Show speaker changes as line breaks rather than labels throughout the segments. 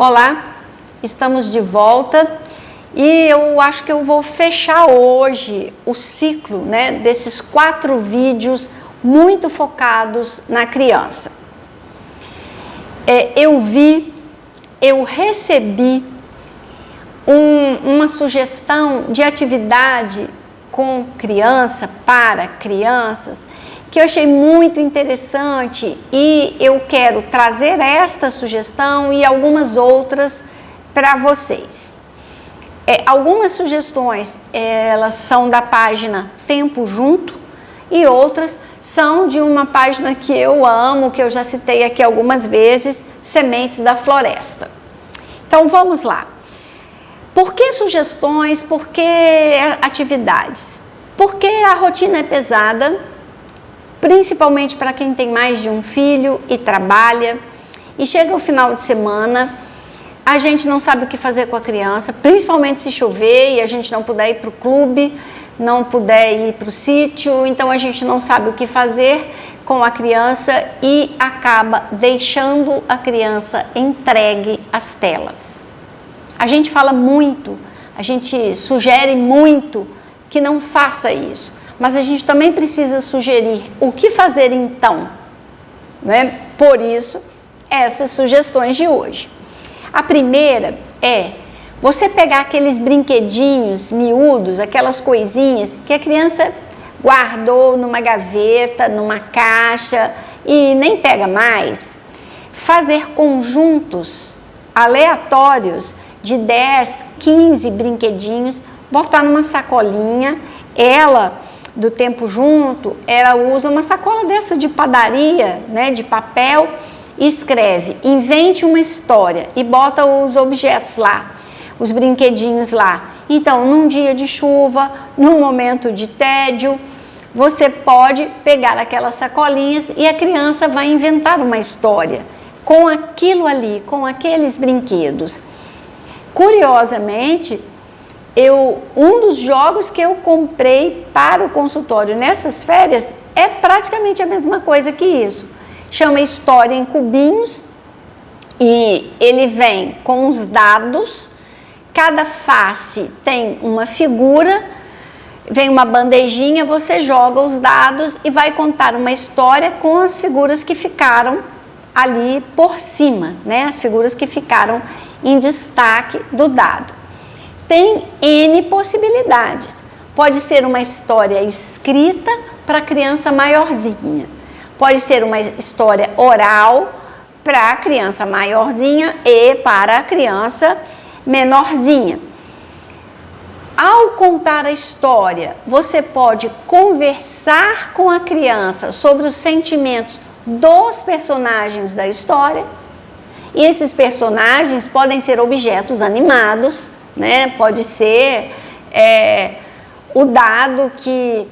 Olá, estamos de volta e eu acho que eu vou fechar hoje o ciclo, desses 4 vídeos muito focados na criança. Eu recebi uma sugestão de atividade com criança, para crianças, que eu achei muito interessante e eu quero trazer esta sugestão e algumas outras para vocês. Algumas sugestões, elas são da página Tempo Junto e outras são de uma página que eu amo, que eu já citei aqui algumas vezes, Sementes da Floresta. Então vamos lá. Por que sugestões? Por que atividades? Porque a rotina é pesada, principalmente para quem tem mais de um filho e trabalha, e chega o final de semana, a gente não sabe o que fazer com a criança, principalmente se chover e a gente não puder ir para o clube, não puder ir para o sítio, então a gente não sabe o que fazer com a criança e acaba deixando a criança entregue às telas. A gente fala muito, a gente sugere muito que não faça isso. Mas a gente também precisa sugerir o que fazer então, Por isso, essas sugestões de hoje. A primeira é você pegar aqueles brinquedinhos miúdos, aquelas coisinhas que a criança guardou numa gaveta, numa caixa e nem pega mais, fazer conjuntos aleatórios de 10, 15 brinquedinhos, botar numa sacolinha, do Tempo Junto, ela usa uma sacola dessa de padaria, de papel, e escreve, invente uma história e bota os objetos lá, os brinquedinhos lá. Então, num dia de chuva, num momento de tédio, você pode pegar aquelas sacolinhas e a criança vai inventar uma história com aquilo ali, com aqueles brinquedos. Curiosamente, um dos jogos que eu comprei para o consultório nessas férias é praticamente a mesma coisa que isso. Chama História em Cubinhos e ele vem com os dados, cada face tem uma figura, vem uma bandejinha, você joga os dados e vai contar uma história com as figuras que ficaram ali por cima, as figuras que ficaram em destaque do dado. Tem N possibilidades. Pode ser uma história escrita para a criança maiorzinha. Pode ser uma história oral para a criança maiorzinha e para a criança menorzinha. Ao contar a história, você pode conversar com a criança sobre os sentimentos dos personagens da história. E esses personagens podem ser objetos animados, pode ser o dado que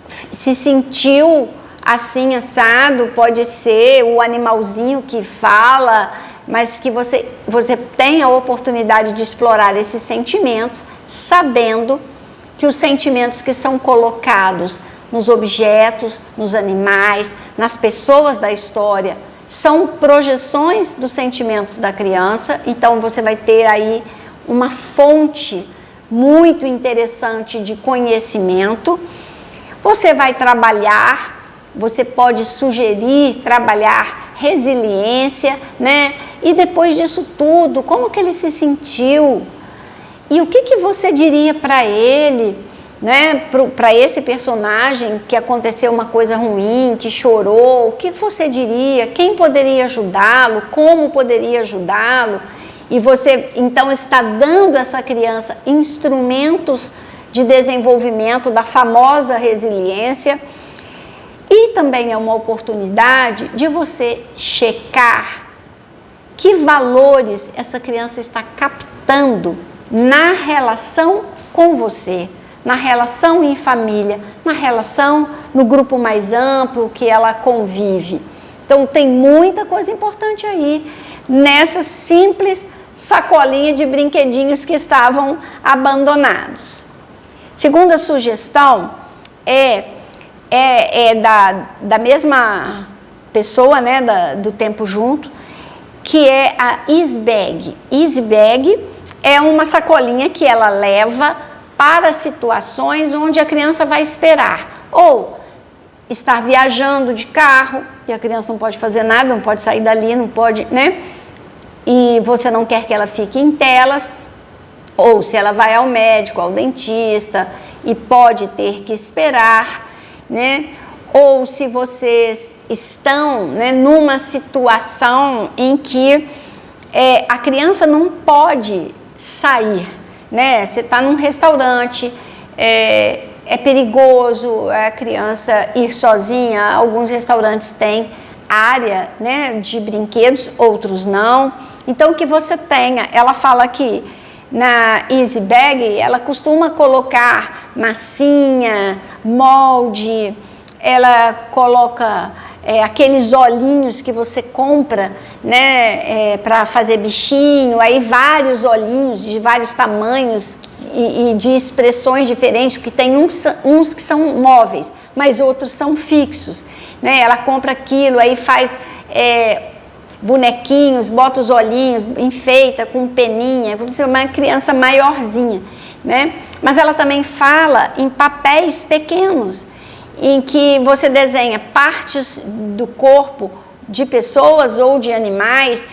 se sentiu assim assado, pode ser o animalzinho que fala, mas que você tem a oportunidade de explorar esses sentimentos, sabendo que os sentimentos que são colocados nos objetos, nos animais, nas pessoas da história, são projeções dos sentimentos da criança. Então você vai ter aí uma fonte muito interessante de conhecimento. Você vai trabalhar, você pode sugerir, trabalhar resiliência, E depois disso tudo, como que ele se sentiu? E o que você diria para ele, para esse personagem que aconteceu uma coisa ruim, que chorou, o que você diria? Quem poderia ajudá-lo? Como poderia ajudá-lo? E você, então, está dando a essa criança instrumentos de desenvolvimento da famosa resiliência. E também é uma oportunidade de você checar que valores essa criança está captando na relação com você, na relação em família, na relação no grupo mais amplo que ela convive. Então, tem muita coisa importante aí nessa simples sacolinha de brinquedinhos que estavam abandonados. Segunda sugestão é da mesma pessoa, do Tempo Junto, que é a Easy Bag. Easy Bag é uma sacolinha que ela leva para situações onde a criança vai esperar, ou estar viajando de carro e a criança não pode fazer nada, não pode sair dali, não pode, né? E você não quer que ela fique em telas, ou se ela vai ao médico, ao dentista e pode ter que esperar, né? Ou se vocês estão, né, numa situação em que a criança não pode sair, né? Você está num restaurante, é perigoso a criança ir sozinha. Alguns restaurantes têm área, né, de brinquedos, outros não. Então, que você tenha, ela fala que na Easy Bag, ela costuma colocar massinha, molde, ela coloca aqueles olhinhos que você compra, né, para fazer bichinho, aí vários olhinhos de vários tamanhos e de expressões diferentes, porque tem uns que são móveis, mas outros são fixos, né? Ela compra aquilo, aí faz bonequinhos, bota os olhinhos, enfeita com peninha, como se fosse uma criança maiorzinha, né? Mas ela também fala em papéis pequenos, em que você desenha partes do corpo de pessoas ou de animais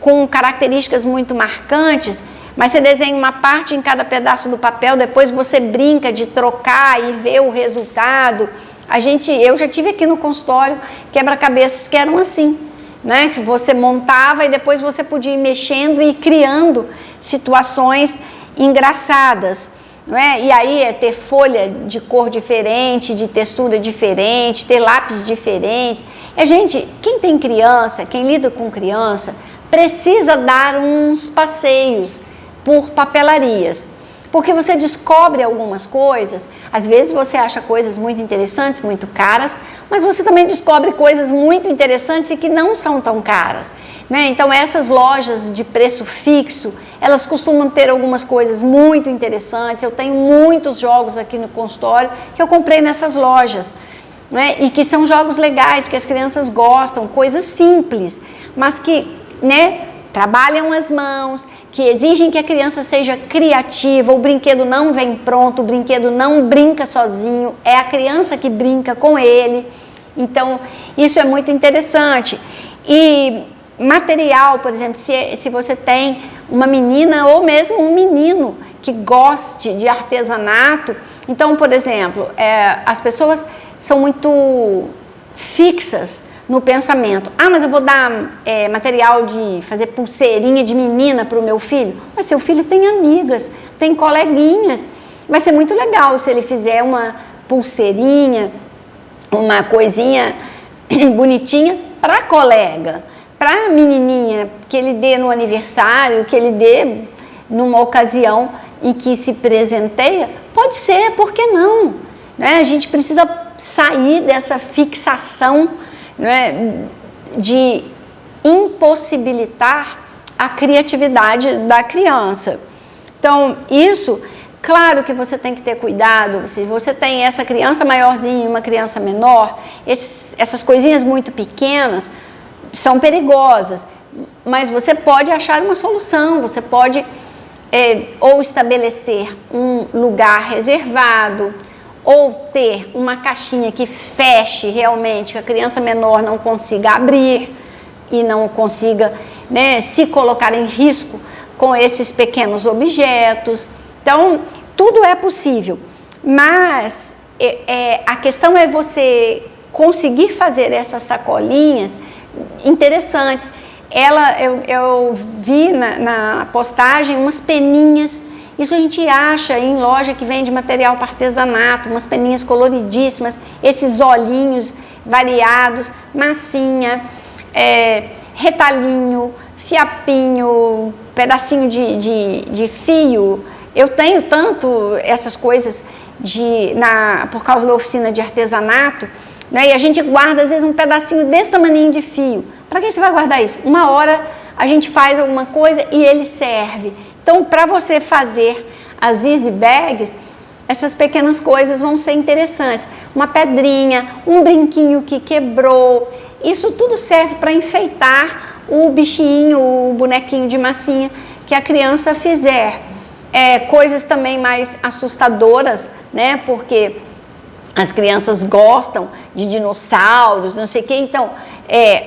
com características muito marcantes, mas você desenha uma parte em cada pedaço do papel, depois você brinca de trocar e ver o resultado. Eu já tive aqui no consultório quebra-cabeças que eram assim, né? Que você montava e depois você podia ir mexendo e criando situações engraçadas. Não é? E aí é ter folha de cor diferente, de textura diferente, ter lápis diferentes. Gente, quem tem criança, quem lida com criança, precisa dar uns passeios por papelarias, porque você descobre algumas coisas. Às vezes você acha coisas muito interessantes, muito caras, mas você também descobre coisas muito interessantes e que não são tão caras, né? Então essas lojas de preço fixo, elas costumam ter algumas coisas muito interessantes. Eu tenho muitos jogos aqui no consultório que eu comprei nessas lojas, né? E que são jogos legais, que as crianças gostam, coisas simples, mas que, né, trabalham as mãos, que exigem que a criança seja criativa. O brinquedo não vem pronto, o brinquedo não brinca sozinho, é a criança que brinca com ele. Então, isso é muito interessante. E material, por exemplo, se você tem uma menina ou mesmo um menino que goste de artesanato, então, por exemplo, as pessoas são muito fixas no pensamento. Mas eu vou dar material de fazer pulseirinha de menina para o meu filho. Mas seu filho tem amigas, tem coleguinhas. Vai ser muito legal se ele fizer uma pulseirinha, uma coisinha bonitinha para a colega, para a menininha, que ele dê no aniversário, que ele dê numa ocasião em que se presenteia. Pode ser, por que não? Né? A gente precisa sair dessa fixação, né, de impossibilitar a criatividade da criança. Então, isso, claro que você tem que ter cuidado. Se você tem essa criança maiorzinha e uma criança menor, essas coisinhas muito pequenas são perigosas, mas você pode achar uma solução. Você pode ou estabelecer um lugar reservado, ou ter uma caixinha que feche realmente, que a criança menor não consiga abrir e não consiga, né, se colocar em risco com esses pequenos objetos. Então, tudo é possível, mas a questão é você conseguir fazer essas sacolinhas interessantes. Eu vi na postagem umas peninhas. Isso a gente acha em loja que vende material para artesanato, umas peninhas coloridíssimas, esses olhinhos variados, massinha, retalhinho, fiapinho, pedacinho de fio. Eu tenho tanto essas coisas por causa da oficina de artesanato, né? E a gente guarda às vezes um pedacinho desse tamaninho de fio. Para que você vai guardar isso? Uma hora a gente faz alguma coisa e ele serve. Então, para você fazer as Easy Bags, essas pequenas coisas vão ser interessantes. Uma pedrinha, um brinquinho que quebrou, isso tudo serve para enfeitar o bichinho, o bonequinho de massinha que a criança fizer. Coisas também mais assustadoras, né? Porque as crianças gostam de dinossauros, não sei o que, então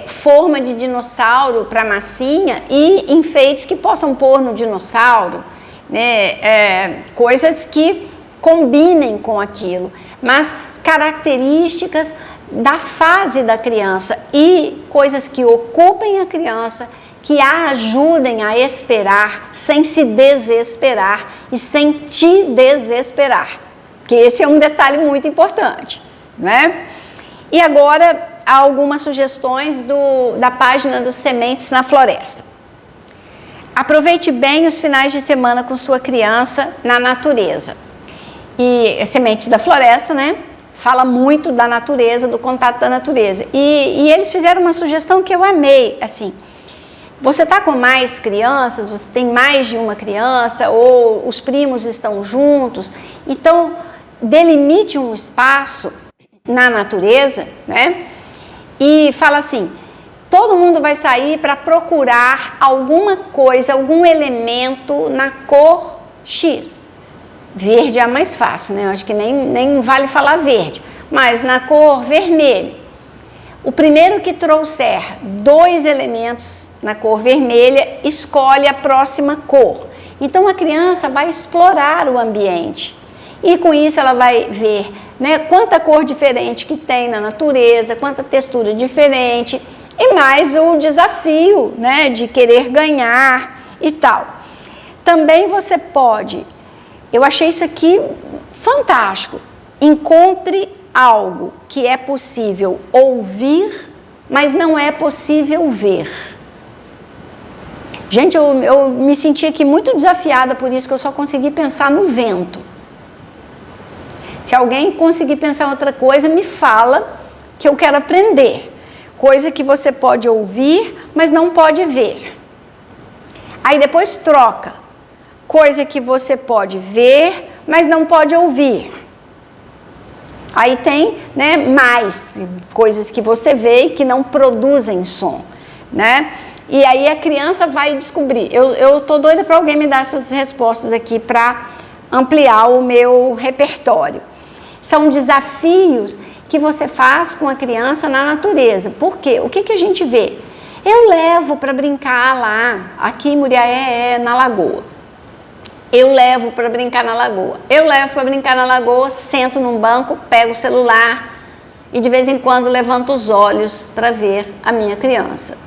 forma de dinossauro para massinha e enfeites que possam pôr no dinossauro, né? Coisas que combinem com aquilo, mas características da fase da criança e coisas que ocupem a criança, que a ajudem a esperar sem se desesperar e sem te desesperar, que esse é um detalhe muito importante, né? E agora algumas sugestões da página dos Sementes na Floresta. Aproveite bem os finais de semana com sua criança na natureza. E Sementes da Floresta, né? Fala muito da natureza, do contato da natureza. E eles fizeram uma sugestão que eu amei, assim. Você está com mais crianças, você tem mais de uma criança, ou os primos estão juntos, então delimite um espaço na natureza, né? E fala assim, todo mundo vai sair para procurar alguma coisa, algum elemento na cor X. Verde é a mais fácil, né? Eu acho que nem vale falar verde, mas na cor vermelho. O primeiro que trouxer 2 elementos na cor vermelha, escolhe a próxima cor. Então a criança vai explorar o ambiente e com isso ela vai ver, né, quanta cor diferente que tem na natureza, quanta textura diferente e mais o desafio, né, de querer ganhar e tal. Também você pode, eu achei isso aqui fantástico, encontre algo que é possível ouvir, mas não é possível ver. Gente, eu me senti aqui muito desafiada, por isso que eu só consegui pensar no vento. Se alguém conseguir pensar outra coisa, me fala que eu quero aprender. Coisa que você pode ouvir, mas não pode ver. Aí depois troca. Coisa que você pode ver, mas não pode ouvir. Aí tem, né, mais coisas que você vê e que não produzem som, né? E aí a criança vai descobrir. Eu tô doida para alguém me dar essas respostas aqui para ampliar o meu repertório. São desafios que você faz com a criança na natureza. Por quê? O que a gente vê? Eu levo para brincar lá, aqui em Muriaé, na lagoa. Eu levo para brincar na lagoa. Eu levo para brincar na lagoa, sento num banco, pego o celular e de vez em quando levanto os olhos para ver a minha criança.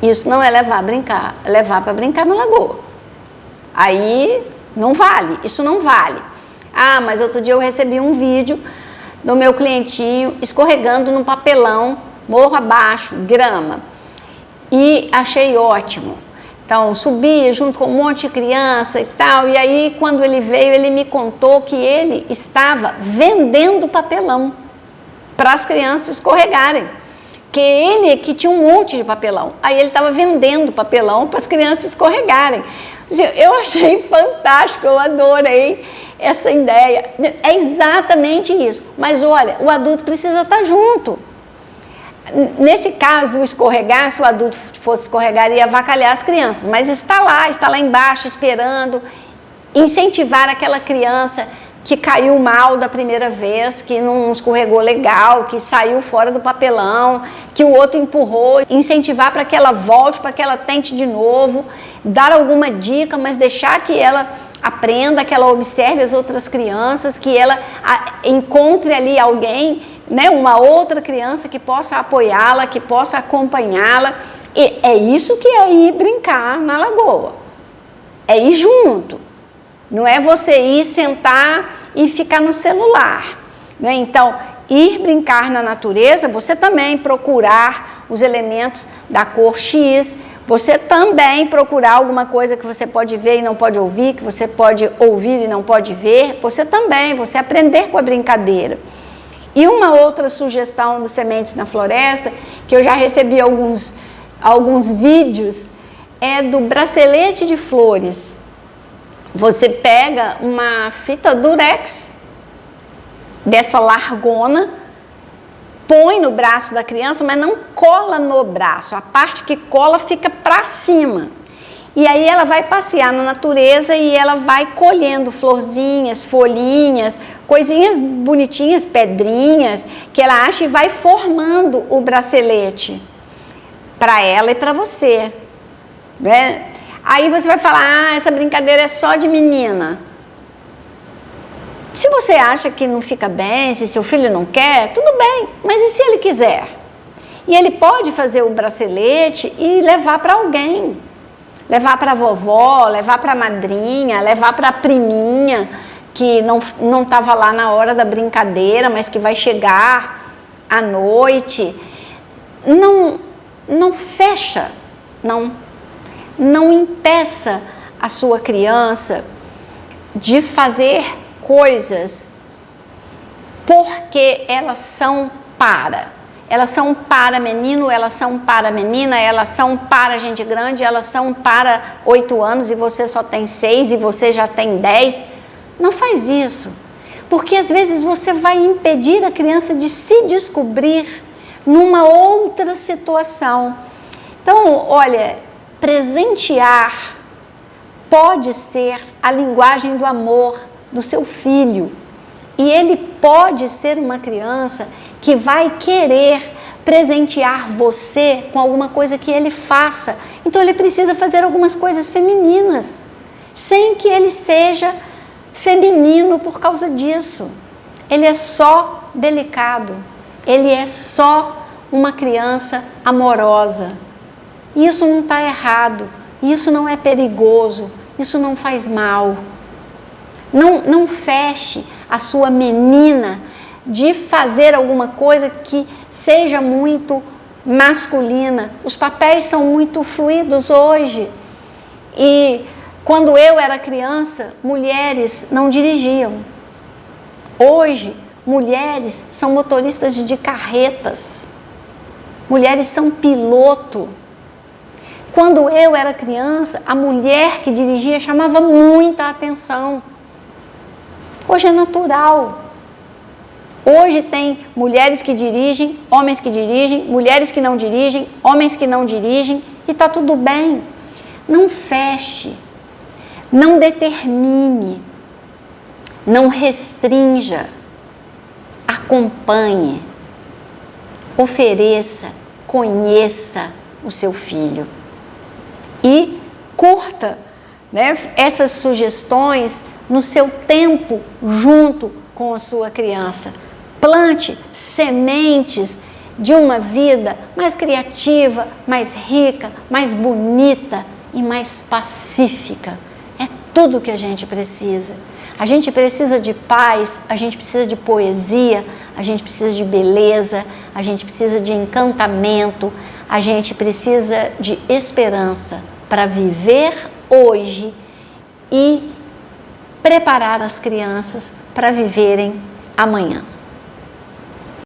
Isso não é levar para brincar na lagoa. Aí não vale, isso não vale. Ah, mas outro dia eu recebi um vídeo do meu clientinho escorregando num papelão, morro abaixo, grama. E achei ótimo. Então, subi junto com um monte de criança e tal, e aí quando ele veio, ele me contou que ele estava vendendo papelão para as crianças escorregarem. Que ele que tinha um monte de papelão, aí ele estava vendendo papelão para as crianças escorregarem. Eu achei fantástico, eu adorei essa ideia. É exatamente isso, mas olha, o adulto precisa estar junto. Nesse caso do escorregar, se o adulto fosse escorregar, ia avacalhar as crianças, mas está lá embaixo esperando, incentivar aquela criança que caiu mal da primeira vez, que não escorregou legal, que saiu fora do papelão, que o outro empurrou, incentivar para que ela volte, para que ela tente de novo, dar alguma dica, mas deixar que ela aprenda, que ela observe as outras crianças, que ela encontre ali alguém, né, uma outra criança que possa apoiá-la, que possa acompanhá-la. E é isso que é ir brincar na lagoa. É ir junto. Não é você ir sentar e ficar no celular, né? Então, ir brincar na natureza, você também procurar os elementos da cor X, você também procurar alguma coisa que você pode ver e não pode ouvir, que você pode ouvir e não pode ver, você aprender com a brincadeira. E uma outra sugestão do Sementes na Floresta, que eu já recebi alguns vídeos, é do bracelete de flores. Você pega uma fita durex, dessa largona, põe no braço da criança, mas não cola no braço. A parte que cola fica para cima. E aí ela vai passear na natureza e ela vai colhendo florzinhas, folhinhas, coisinhas bonitinhas, pedrinhas, que ela acha e vai formando o bracelete para ela e para você, né? Aí você vai falar, essa brincadeira é só de menina. Se você acha que não fica bem, se seu filho não quer, tudo bem, mas e se ele quiser? E ele pode fazer o bracelete e levar para alguém. Levar para a vovó, levar para a madrinha, levar para a priminha, que não estava lá na hora da brincadeira, mas que vai chegar à noite. Não fecha, não impeça a sua criança de fazer coisas porque elas são para. Elas são para menino, elas são para menina, elas são para gente grande, elas são para 8 anos e você só tem 6 e você já tem 10. Não faz isso, porque às vezes você vai impedir a criança de se descobrir numa outra situação. Então, olha, presentear pode ser a linguagem do amor do seu filho. E ele pode ser uma criança que vai querer presentear você com alguma coisa que ele faça. Então ele precisa fazer algumas coisas femininas, sem que ele seja feminino por causa disso. Ele é só delicado, ele é só uma criança amorosa. Isso não está errado, isso não é perigoso, isso não faz mal. Não feche a sua menina de fazer alguma coisa que seja muito masculina. Os papéis são muito fluidos hoje. E quando eu era criança, mulheres não dirigiam. Hoje, mulheres são motoristas de carretas. Mulheres são piloto. Quando eu era criança, a mulher que dirigia chamava muita atenção. Hoje é natural. Hoje tem mulheres que dirigem, homens que dirigem, mulheres que não dirigem, homens que não dirigem, e está tudo bem. Não feche, não determine, não restrinja, acompanhe, ofereça, conheça o seu filho. E curta, né, essas sugestões no seu tempo junto com a sua criança. Plante sementes de uma vida mais criativa, mais rica, mais bonita e mais pacífica. É tudo que a gente precisa. A gente precisa de paz, a gente precisa de poesia, a gente precisa de beleza, a gente precisa de encantamento, a gente precisa de esperança para viver hoje e preparar as crianças para viverem amanhã.